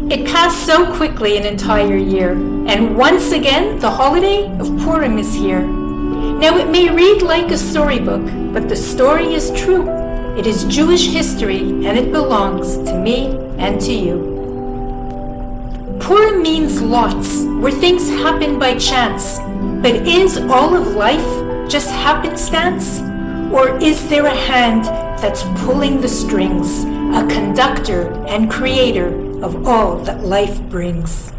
It passed so quickly an entire year, and once again the holiday of Purim is here. Now it may read like a storybook, but the story is true. It is Jewish history, and it belongs to me and to you. Purim means lots, where things happen by chance. But is all of life just happenstance? Or is there a hand that's pulling the strings, a conductor and creator of all that life brings?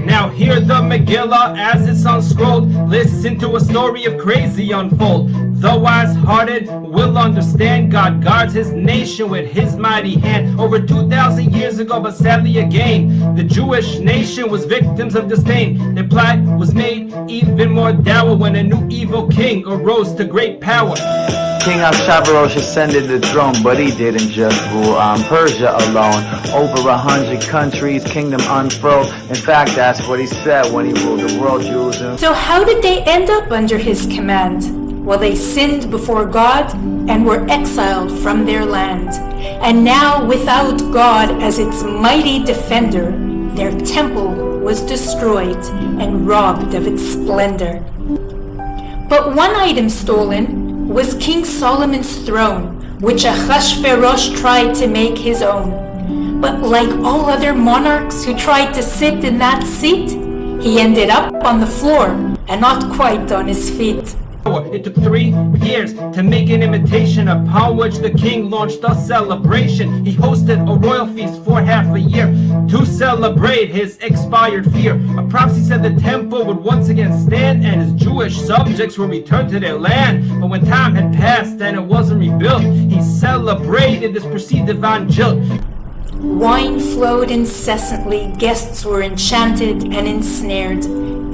Now hear the Megillah as it's unscrolled. Listen to a story of crazy unfold. The wise-hearted will understand. God guards his nation with his mighty hand. Over 2,000 years ago, but sadly again, the Jewish nation was victims of disdain. Their plight was made even more dour when a new evil king arose to great power. King Ahasuerus ascended the throne, but he didn't just rule on Persia alone. Over 100 countries, kingdom unfurled. In fact, that's what he said when he ruled the world, Jews. So how did they end up under his command? Well, they sinned before God and were exiled from their land. And now, without God as its mighty defender, their temple was destroyed and robbed of its splendor. But one item stolen was King Solomon's throne, which Ahasuerus tried to make his own. But like all other monarchs who tried to sit in that seat, he ended up on the floor and not quite on his feet. It took 3 years to make an imitation, upon which the king launched a celebration. He hosted a royal feast for half a year to celebrate his expired fear. A prophecy said the temple would once again stand and his Jewish subjects would return to their land. But when time had passed and it wasn't rebuilt, he celebrated this perceived divine jilt. Wine flowed incessantly, guests were enchanted and ensnared.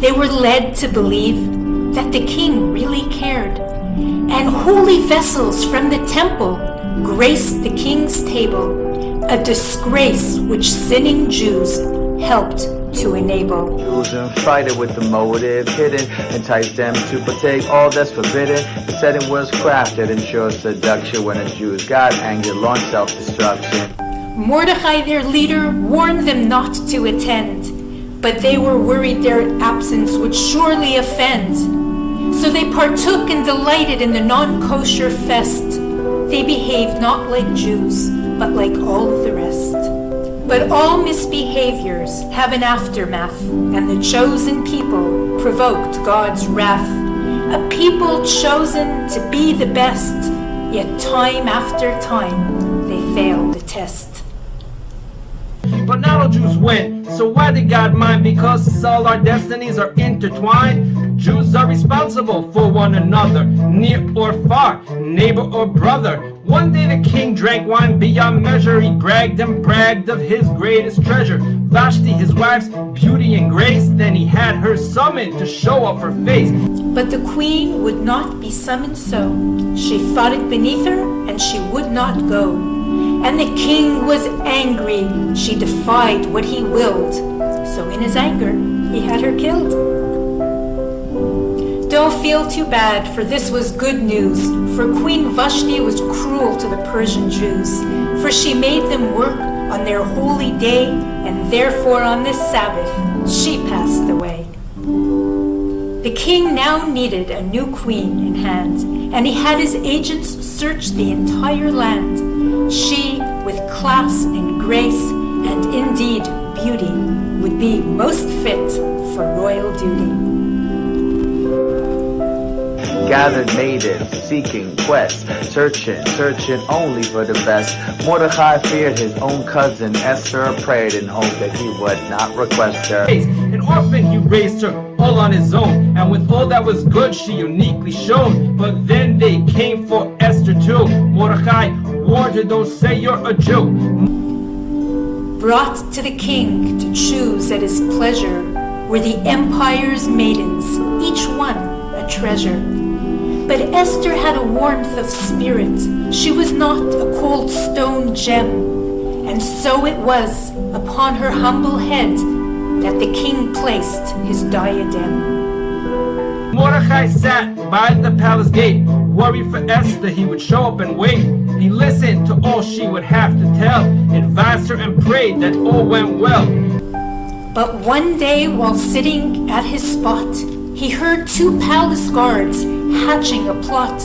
They were led to believe that the king really cared. And holy vessels from the temple graced the king's table, a disgrace which sinning Jews helped to enable. Jews fighting with the motive hidden, entice them to partake all that's forbidden. The setting was crafted, ensures seduction. When the Jews got angry, launched self-destruction. Mordecai, their leader, warned them not to attend, but they were worried their absence would surely offend. So they partook and delighted in the non-kosher fest. They behaved not like Jews, but like all of the rest. But all misbehaviors have an aftermath, and the chosen people provoked God's wrath. A people chosen to be the best, yet time after time they failed the test. But not all Jews win, so why did God mind? Because all our destinies are intertwined. Jews are responsible for one another, near or far, neighbor or brother. One day the king drank wine beyond measure. He bragged and bragged of his greatest treasure, Vashti, his wife's beauty and grace. Then he had her summoned to show off her face. But the queen would not be summoned so. She thought it beneath her, and she would not go. And the king was angry. She defied what he willed. So in his anger, he had her killed. Don't feel too bad, for this was good news. For Queen Vashti was cruel to the Persian Jews. For she made them work on their holy day, and therefore on this Sabbath she passed away. The king now needed a new queen in hand, and he had his agents search the entire land. She, with class and grace, and indeed beauty, would be most fit for royal duty. Gathered maidens, seeking quests, searching only for the best. Mordecai feared his own cousin Esther, prayed in hope that he would not request her. An orphan he raised her all on his own, and with all that was good she uniquely shone. But then they came for Esther too. Mordecai warned her, don't say you're a Jew. Brought to the king to choose at his pleasure were the empire's maidens, each one a treasure. But Esther had a warmth of spirit. She was not a cold stone gem. And so it was upon her humble head that the king placed his diadem. Mordecai sat by the palace gate, worried for Esther he would show up and wait. He listened to all she would have to tell, advised her and prayed that all went well. But one day, while sitting at his spot, he heard two palace guards hatching a plot.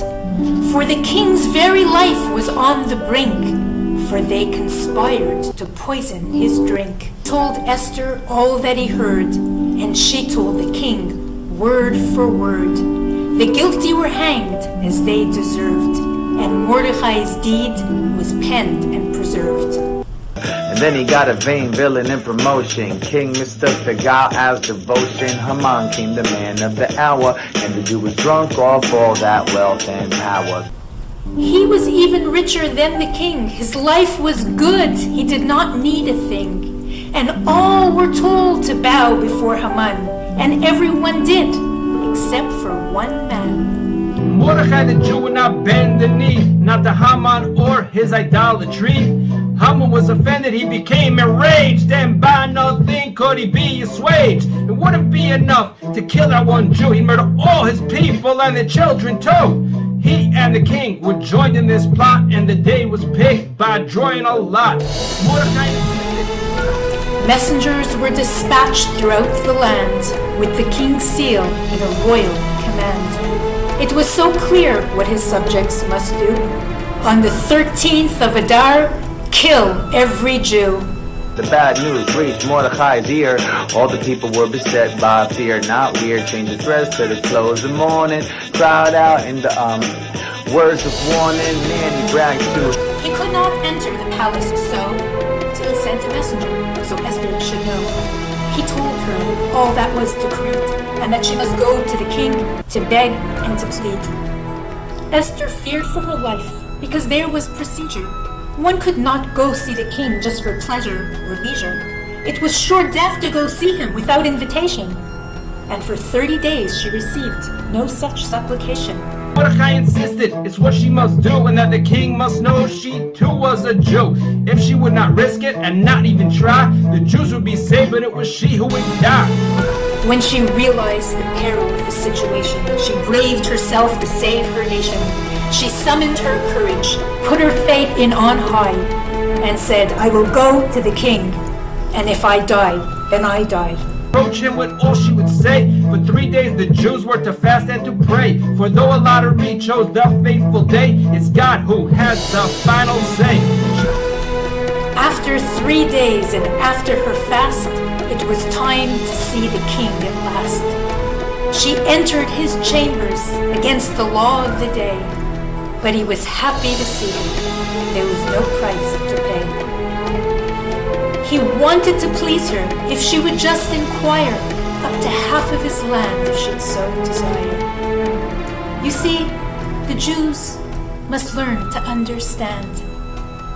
For the king's very life was on the brink, for they conspired to poison his drink. Told Esther all that he heard, and she told the king word for word. The guilty were hanged as they deserved, and Mordecai's deed was penned and preserved. And then he got a vain villain in promotion. King mistook the guile as devotion. Haman came the man of the hour, and the Jew was drunk off all that wealth and power. He was even richer than the king. His life was good. He did not need a thing. And all were told to bow before Haman, and everyone did, except for one man. Mordecai the Jew would not bend the knee, not to Haman or his idolatry. Haman was offended, he became enraged, and by nothing could he be assuaged. It wouldn't be enough to kill that one Jew, he'd murder all his people and the children too. He and the king were joined in this plot, and the day was picked by drawing a lot. Messengers were dispatched throughout the land with the king's seal and a royal command. It was so clear what his subjects must do. On the 13th of Adar, kill every Jew. The bad news reached Mordecai's ear. All the people were beset by fear. Not weird, change the dress to the clothes of mourning. Crowd out in the words of warning. Man, he bragged too. He could not enter the palace so he sent a messenger, so Esther should know. He told her all that was decreed, and that she must go to the king to beg and to plead. Esther feared for her life, because there was procedure. One could not go see the king just for pleasure or leisure. It was sure death to go see him without invitation. And for 30 days she received no such supplication. Mordecai insisted it's what she must do, and that the king must know she too was a Jew. If she would not risk it and not even try, the Jews would be saved, but it was she who would die. When she realized the peril of the situation, she braved herself to save her nation. She summoned her courage, put her faith in on high, and said, I will go to the king, and if I die, then I die. Approach him with all she would say. For 3 days the Jews were to fast and to pray. For though a lottery chose the fateful day, it's God who has the final say. After 3 days and after her fast, it was time to see the king at last. She entered his chambers against the law of the day, but he was happy to see her. There was no price to pay. He wanted to please her if she would just inquire up to half of his land if she'd so desire. You see, the Jews must learn to understand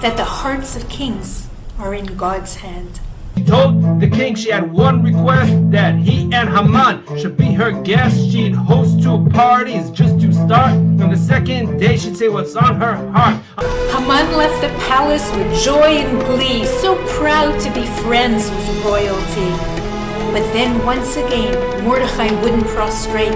that the hearts of kings are in God's hand. He told the king she had one request, that he and Haman should be her guests. She'd host 2 parties just to start. On the second day she'd say what's on her heart. Haman left the palace with joy and glee, so proud to be friends with royalty. But then once again Mordecai wouldn't prostrate,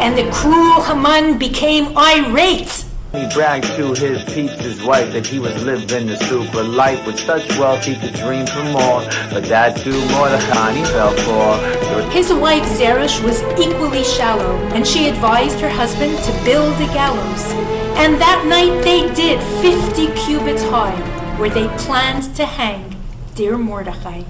and the cruel Haman became irate. He bragged to his peeps, his wife, that he was living the super life. With such wealth he could dream for more, but that too Mordecai he fell for. His wife Zeresh was equally shallow, and she advised her husband to build a gallows. And that night they did, 50 cubits high, where they planned to hang dear Mordecai.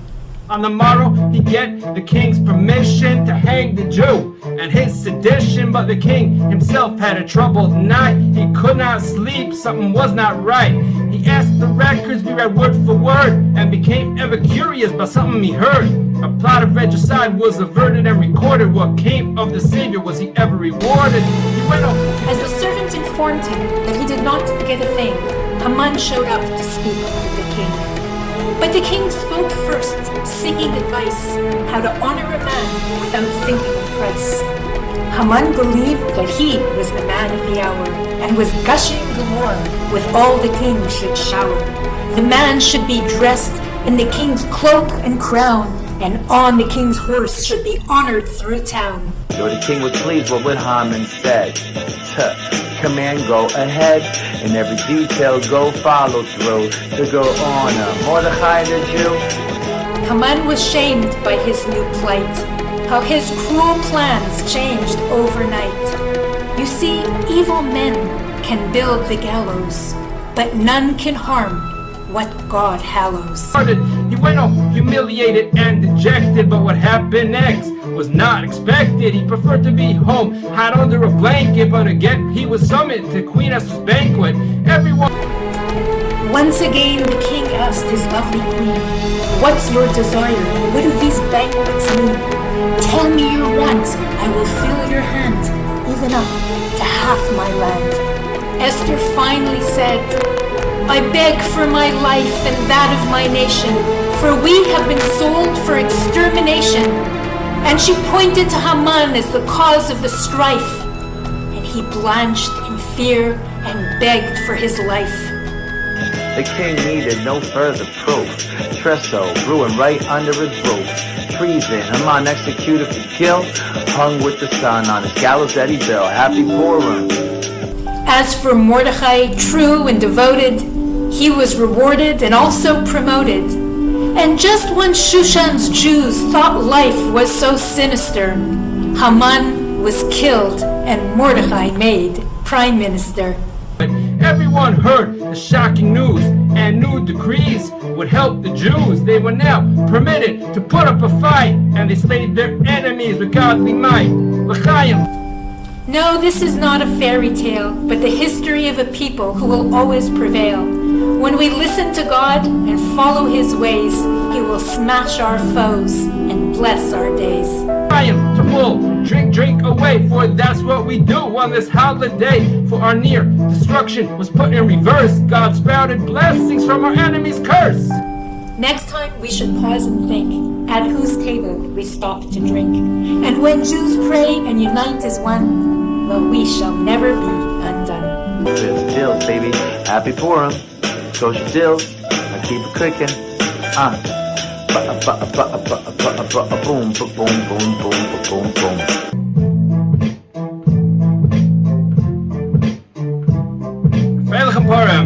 On the morrow he get the king's permission to hang the Jew and his sedition. But the king himself had a troubled night. He could not sleep, something was not right. He asked the records be read word for word, and became ever curious by something he heard. A plot of regicide was averted and recorded. What came of the Savior, was he ever rewarded? He went over. As the servant informed him that he did not get a thing, Haman showed up to speak with the king. But the king spoke first, seeking advice how to honor a man without thinking of price. Haman believed that he was the man of the hour, and was gushing galore with all the king should shower. The man should be dressed in the king's cloak and crown, and on the king's horse should be honored through town. Though the king was pleased with what Haman said, command go ahead, and every detail go follow through to go honor Mordechai the Jew. Haman was shamed by his new plight, how his cruel plans changed overnight. You see, evil men can build the gallows, but none can harm what God hallows. He went home humiliated and dejected, but what happened next was not expected. He preferred to be home, hid under a blanket, but again he was summoned to Queen Esther's banquet. Everyone. Once again the king asked his lovely queen, "What's your desire? What do these banquets mean? Tell me your want, I will fill your hand, even up to half my land." Esther finally said, "I beg for my life and that of my nation, for we have been sold for extermination." And she pointed to Haman as the cause of the strife, and he blanched in fear and begged for his life. The king needed no further proof. Trestle brewing right under his roof. Treason, Haman executed for guilt, hung with the sun on his gallows that he built. Happy Purim. As for Mordechai, true and devoted, he was rewarded and also promoted. And just when Shushan's Jews thought life was so sinister, Haman was killed and Mordechai made prime minister. Everyone heard the shocking news, and new decrees would help the Jews. They were now permitted to put up a fight, and they slayed their enemies with godly might. L'chaim. No, this is not a fairy tale, but the history of a people who will always prevail. When we listen to God and follow His ways, He will smash our foes and bless our days. To full, drink away, for that's what we do on this holiday. For our near destruction was put in reverse. God sprouted blessings from our enemy's curse. Next time we should pause and think at whose table we stop to drink. And when Jews pray and unite as one, well, we shall never be undone. This is Dillz, baby. Happy Purim. Kosha Dillz. I keep it cooking. Boom, boom, boom, boom, boom, boom. Freilichem Purim.